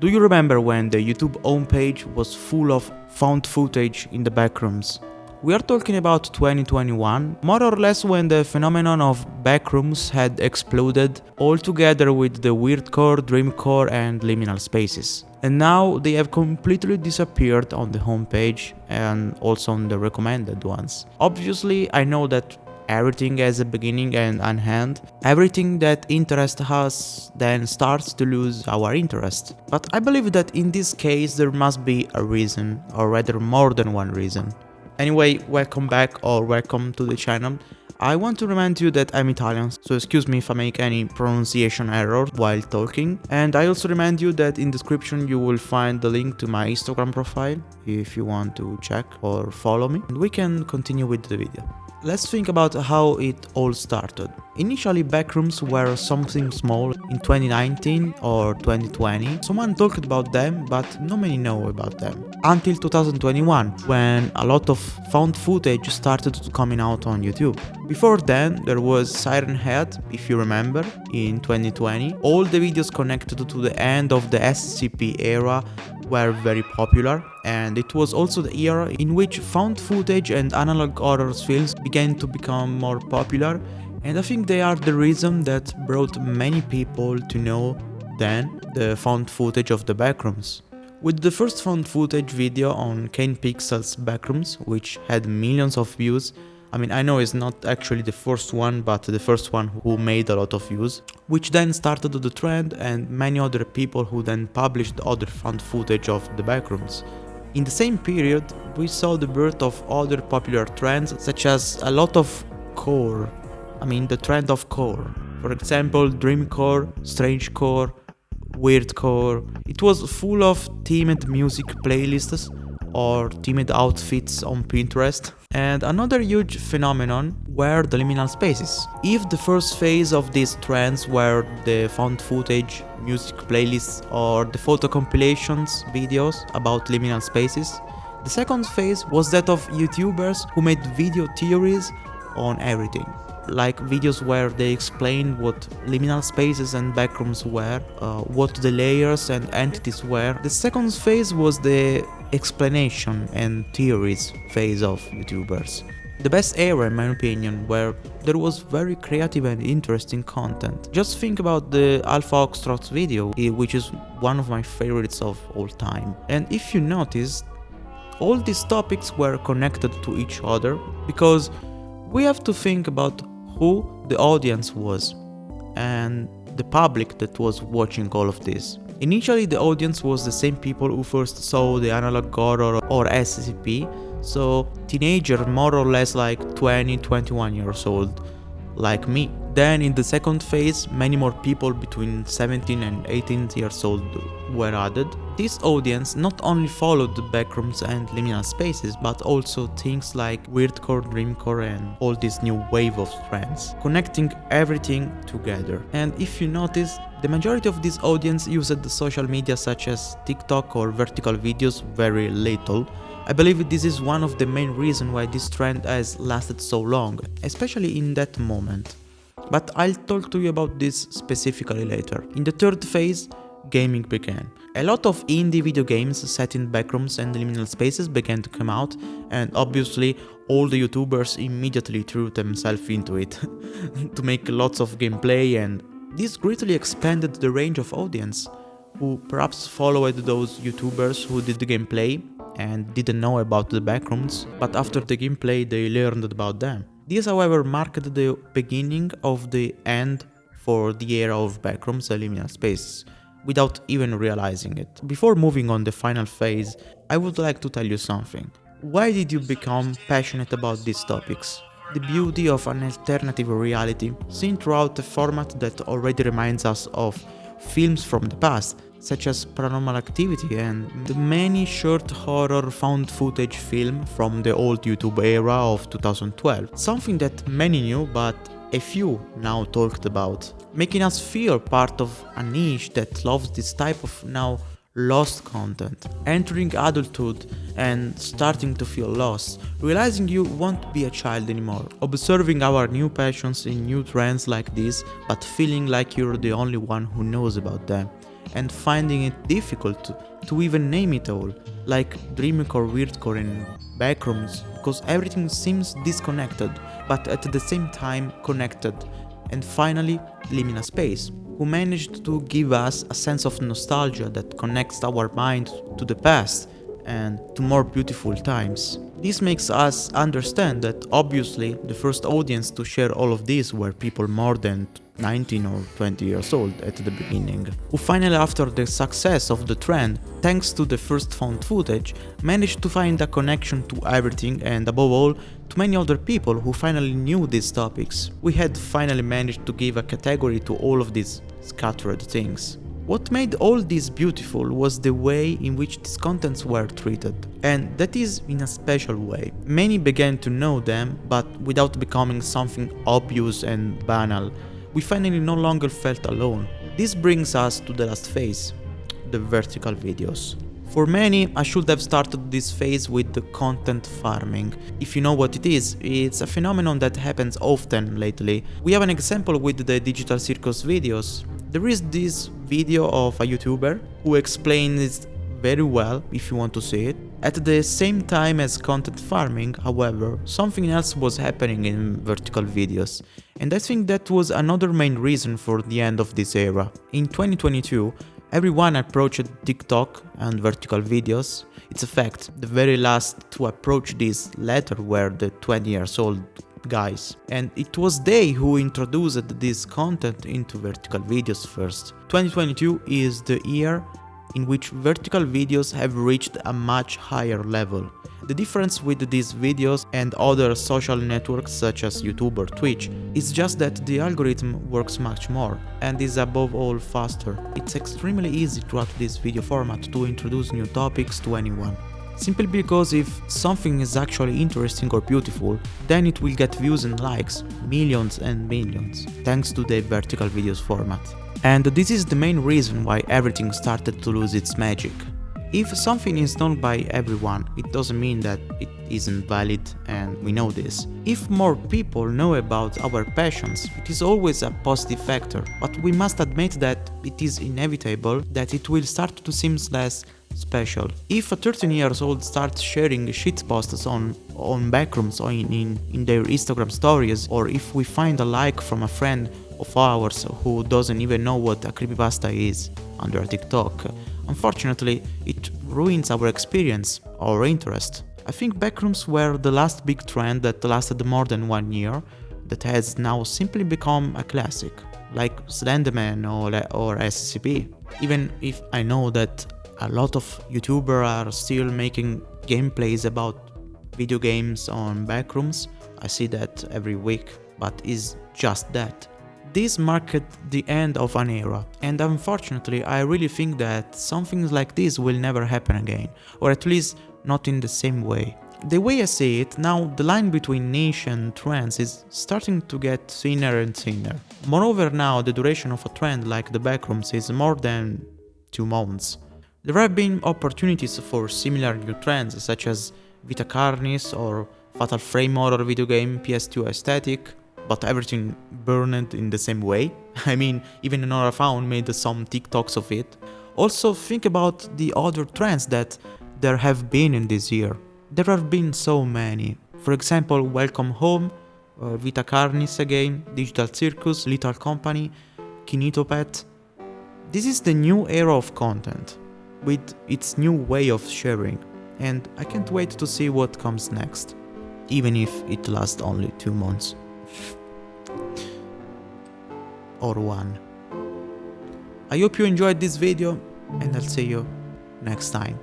Do you remember when the YouTube homepage was full of found footage in the backrooms? We are talking about 2021, more or less when the phenomenon of backrooms had exploded, all together with the weirdcore, dreamcore and liminal spaces. And now they have completely disappeared on the homepage and also on the recommended ones. Obviously, I know that everything has a beginning and an end. Everything that interests us then starts to lose our interest. But I believe that in this case there must be a reason, or rather more than one reason. Anyway, welcome back or welcome to the channel. I want to remind you that I'm Italian, so excuse me if I make any pronunciation error while talking. And I also remind you that in the description you will find the link to my Instagram profile if you want to check or follow me. And we can continue with the video. Let's think about how it all started. Initially, backrooms were something small. In 2019 or 2020, someone talked about them, but not many know about them. Until 2021, when a lot of found footage started to coming out on YouTube. Before then, there was Siren Head, if you remember, in 2020. All the videos connected to the end of the SCP era were very popular, and it was also the era in which found footage and analog horror films began to become more popular, and I think they are the reason that brought many people to know then the found footage of the backrooms. With the first found footage video on Kane Pixel's Backrooms, which had millions of views, I know it's not actually the first one, but the first one who made a lot of views, which then started the trend and many other people who then published other found footage of the backrooms. In the same period, we saw the birth of other popular trends, such as a lot of core, the trend of core. For example, dreamcore, strangecore, weirdcore. It was full of themed music playlists or themed outfits on Pinterest. And another huge phenomenon were the liminal spaces. If the first phase of these trends were the found footage, music playlists or the photo compilations videos about liminal spaces, the second phase was that of YouTubers who made video theories on everything. Like videos where they explained what liminal spaces and backrooms were, what the layers and entities were. The second phase was the explanation and theories phase of YouTubers. The best era, in my opinion, where there was very creative and interesting content. Just think about the Alpha Oxtrot video, which is one of my favorites of all time. And if you notice, all these topics were connected to each other, because we have to think about who the audience was and the public that was watching all of this. Initially, the audience was the same people who first saw the analog horror or SCP, so teenager more or less like 20-21 years old, like me. Then in the second phase, many more people between 17 and 18 years old were added. This audience not only followed the backrooms and liminal spaces, but also things like weirdcore, dreamcore and all this new wave of trends, connecting everything together. And if you notice, the majority of this audience used the social media such as TikTok or vertical videos very little. I believe this is one of the main reasons why this trend has lasted so long, especially in that moment. But I'll talk to you about this specifically later. In the third phase, gaming began. A lot of indie video games set in backrooms and liminal spaces began to come out, and obviously all the YouTubers immediately threw themselves into it to make lots of gameplay, and this greatly expanded the range of audience who perhaps followed those YouTubers who did the gameplay and didn't know about the backrooms, but after the gameplay they learned about them. This, however, marked the beginning of the end for the era of backrooms and liminal spaces, without even realizing it. Before moving on the final phase, I would like to tell you something. Why did you become passionate about these topics? The beauty of an alternative reality, seen throughout a format that already reminds us of films from the past, such as Paranormal Activity and the many short horror found footage film from the old YouTube era of 2012. Something that many knew but a few now talked about, making us feel part of a niche that loves this type of now lost content, entering adulthood and starting to feel lost, realizing you won't be a child anymore, observing our new passions in new trends like this, but feeling like you're the only one who knows about them, and finding it difficult to even name it all, like dreamcore, weirdcore and backrooms, because everything seems disconnected, but at the same time connected. And finally, Liminal Space, who managed to give us a sense of nostalgia that connects our mind to the past and to more beautiful times. This makes us understand that obviously the first audience to share all of this were people more than 19 or 20 years old at the beginning, who finally, after the success of the trend, thanks to the first found footage, managed to find a connection to everything and above all to many other people who finally knew these topics. We had finally managed to give a category to all of these scattered things. What made all this beautiful was the way in which these contents were treated, and that is in a special way. Many began to know them, but without becoming something obvious and banal. We finally no longer felt alone. This brings us to the last phase, the vertical videos. For many, I should have started this phase with the content farming. If you know what it is, it's a phenomenon that happens often lately. We have an example with the digital circus videos. There is this video of a YouTuber who explains it very well if you want to see it. At the same time as content farming, however, something else was happening in vertical videos. And I think that was another main reason for the end of this era. In 2022, everyone approached TikTok and vertical videos. It's a fact, the very last to approach this later were the 20 years old guys, and it was they who introduced this content into vertical videos first. 2022 is the year in which vertical videos have reached a much higher level. The difference with these videos and other social networks such as YouTube or Twitch is just that the algorithm works much more and is above all faster. It's extremely easy throughout this video format to introduce new topics to anyone. Simply because if something is actually interesting or beautiful, then it will get views and likes, millions and millions, thanks to the vertical videos format. And this is the main reason why everything started to lose its magic. If something is known by everyone, it doesn't mean that it isn't valid, and we know this. If more people know about our passions, it is always a positive factor, but we must admit that it is inevitable that it will start to seem less special. If a 13 years old starts sharing shit posts on backrooms or in their Instagram stories, or if we find a like from a friend of ours who doesn't even know what a creepypasta is under TikTok, unfortunately it ruins our experience, our interest. I think backrooms were the last big trend that lasted more than 1 year, that has now simply become a classic, like Slenderman or SCP. Even if I know that a lot of YouTubers are still making gameplays about video games on backrooms, I see that every week, but it's just that. This marked the end of an era, and unfortunately I really think that something like this will never happen again, or at least not in the same way. The way I see it, now the line between niche and trends is starting to get thinner and thinner. Moreover, now the duration of a trend like the backrooms is more than 2 months. There have been opportunities for similar new trends such as Vita Carnis or Fatal Frame horror video game PS2 aesthetic, but everything burned in the same way. I mean, even Nora Faun made some TikToks of it. Also think about the other trends that there have been in this year. There have been so many. For example, Welcome Home, Vita Carnis again, Digital Circus, Little Company, Kinitopet. This is the new era of content, with its new way of sharing, and I can't wait to see what comes next, even if it lasts only 2 months. Or 1. I hope you enjoyed this video, and I'll see you next time.